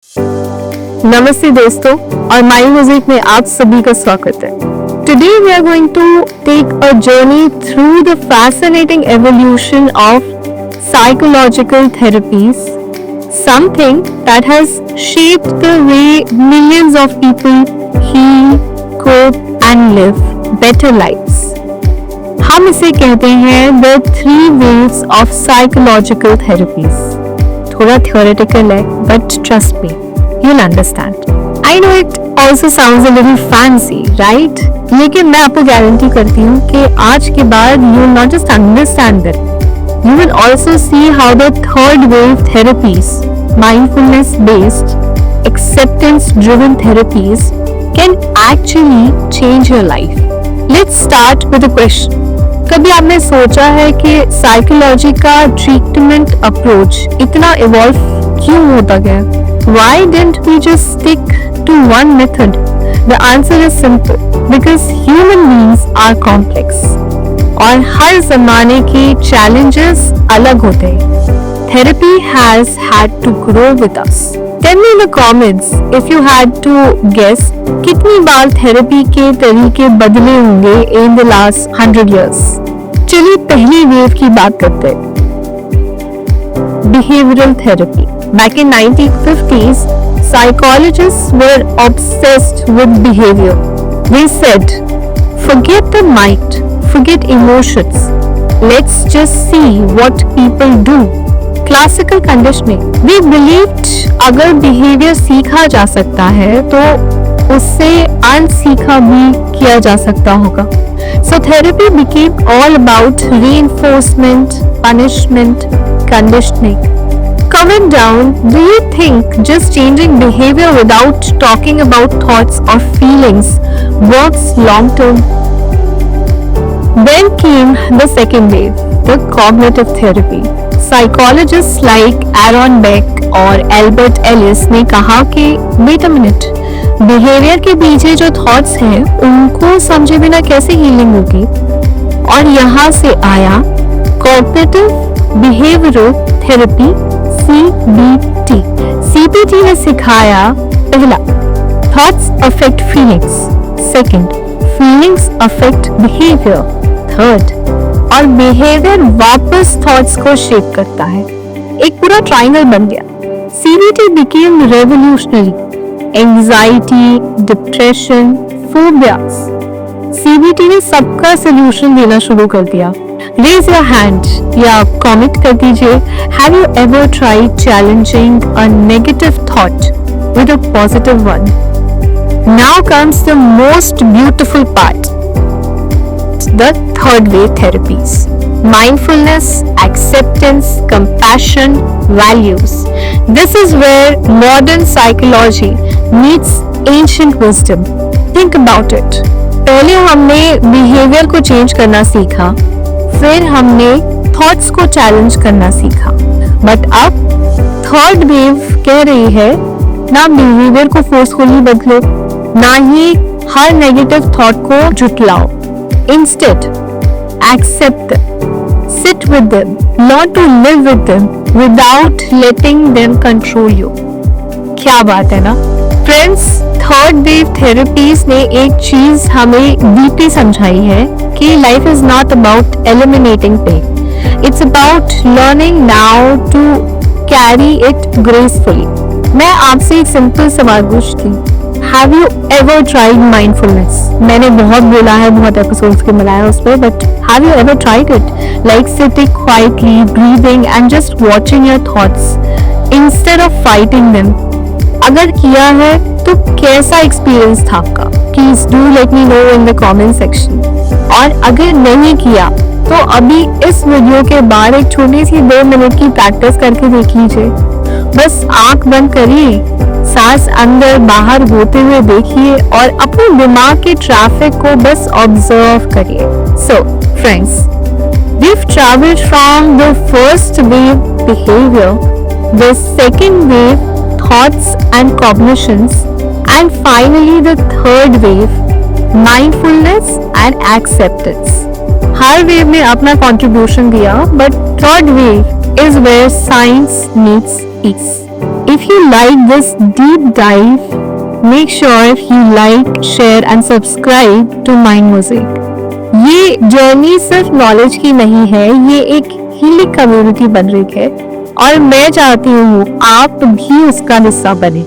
नमस्ते दोस्तों और माई म्यूजिक में आप सभी का स्वागत है। Today we are going to take a journey through the fascinating evolution of psychological therapies, something that has shaped the way millions of people heal, cope and live better lives. हम इसे कहते हैं the 3 waves of psychological therapies. थोड़ा theoretical है, but trust me, you'll understand. I know it also sounds a little fancy, right? लेकिन मैं आपको guarantee करती हूँ कि आज के बाद you will not just understand it, you will also see how the third wave therapies, mindfulness-based, acceptance-driven therapies can actually change your life. Let's start with a question. कभी आपने सोचा है कि साइकोलॉजी का ट्रीटमेंट अप्रोच इतना evolve क्यों होता गया? Why didn't we just stick to one method? The answer is simple. Because human beings are complex. और हर जमाने के challenges अलग होते हैं. Therapy has had to grow with us. Tell me in the comments if you had to guess कितनी बार therapy के तरीके बदले होंगे in the last 100 years. चलिए पहली वेव की बात करते हैं। Behavioral therapy. Back in 1950s, psychologists were obsessed with behavior. They said, forget the mind, forget emotions. Let's just see what people do. Classical conditioning. They believed अगर behavior सीखा जा सकता है तो उससे अनसीखा भी किया जा सकता होगा. So therapy became all about reinforcement, punishment, conditioning. Coming down, do you think just changing behavior without talking about thoughts or feelings works long term? Then came the second wave, the cognitive therapy. Psychologists like Aaron Beck और Albert Ellis ने कहा कि wait a minute, behaviour के पीछे जो thoughts हैं उनको समझे बिना कैसे हीलिंग होगी? और यहाँ से आया cognitive behavioural therapy CBT. CBT ने सिखाया पहला, thoughts affect feelings, second, feelings affect behaviour, third, और बिहेवियर वापस थॉट्स को शेप करता है. एक पूरा ट्राइंगल बन गया. CBT became revolutionary. Anxiety, depression, phobias. CBT ने सबका सोल्यूशन देना शुरू कर दिया. रेज योर हैंड या कमेंट कर दीजिए, have you ever tried challenging a negative thought with a positive one? Now comes the most beautiful part, the third wave therapies. Mindfulness, acceptance, compassion, values. This is where modern psychology meets ancient wisdom. Think about it. पहले हमने behavior को change करना सीखा, फिर हमने thoughts को challenge करना सीखा. But अब third wave कह रही है ना behavior को forcefully बदलो, ना ही हर negative thought को झुठलाओ. Instead, accept them. Sit with them, learn to live with them without letting them control you. क्या बात है ना? Friends, third wave therapies ने एक चीज हमें डीपली समझाई है कि life is not about eliminating pain. It's about learning now to carry it gracefully. मैं आपसे एक सिंपल सवाल पूछती हूँ, Have you ever tried mindfulness? मैंने बहुत बोला है, बहुत एपिसोड्स के मिलाया उस पर, but have you ever tried it? Like sitting quietly, breathing and just watching your thoughts instead of fighting them. अगर किया है तो कैसा एक्सपीरियंस था आपका? Please do let me know in the comment section. और अगर नहीं किया तो अभी इस वीडियो के बाद एक छोटी सी 2 मिनट की प्रैक्टिस करके देख लीजिए. बस आंख बंद करिए, सांस अंदर बाहर होते हुए देखिए और अपने दिमाग के ट्रैफिक को बस ऑब्जर्व करिए. So friends, we've traveled from the first wave behavior, the second wave thoughts and cognitions, and finally the third wave mindfulness and acceptance. Her wave ने अपना कंट्रीब्यूशन दिया, but third wave is where science meets peace. If you like this deep dive, make sure you like, share and subscribe to Mind Mosaic. ये journey सिर्फ knowledge की नहीं है, ये एक हीलिंग कम्युनिटी बन रही है और मैं चाहती हूँ आप भी उसका हिस्सा बने।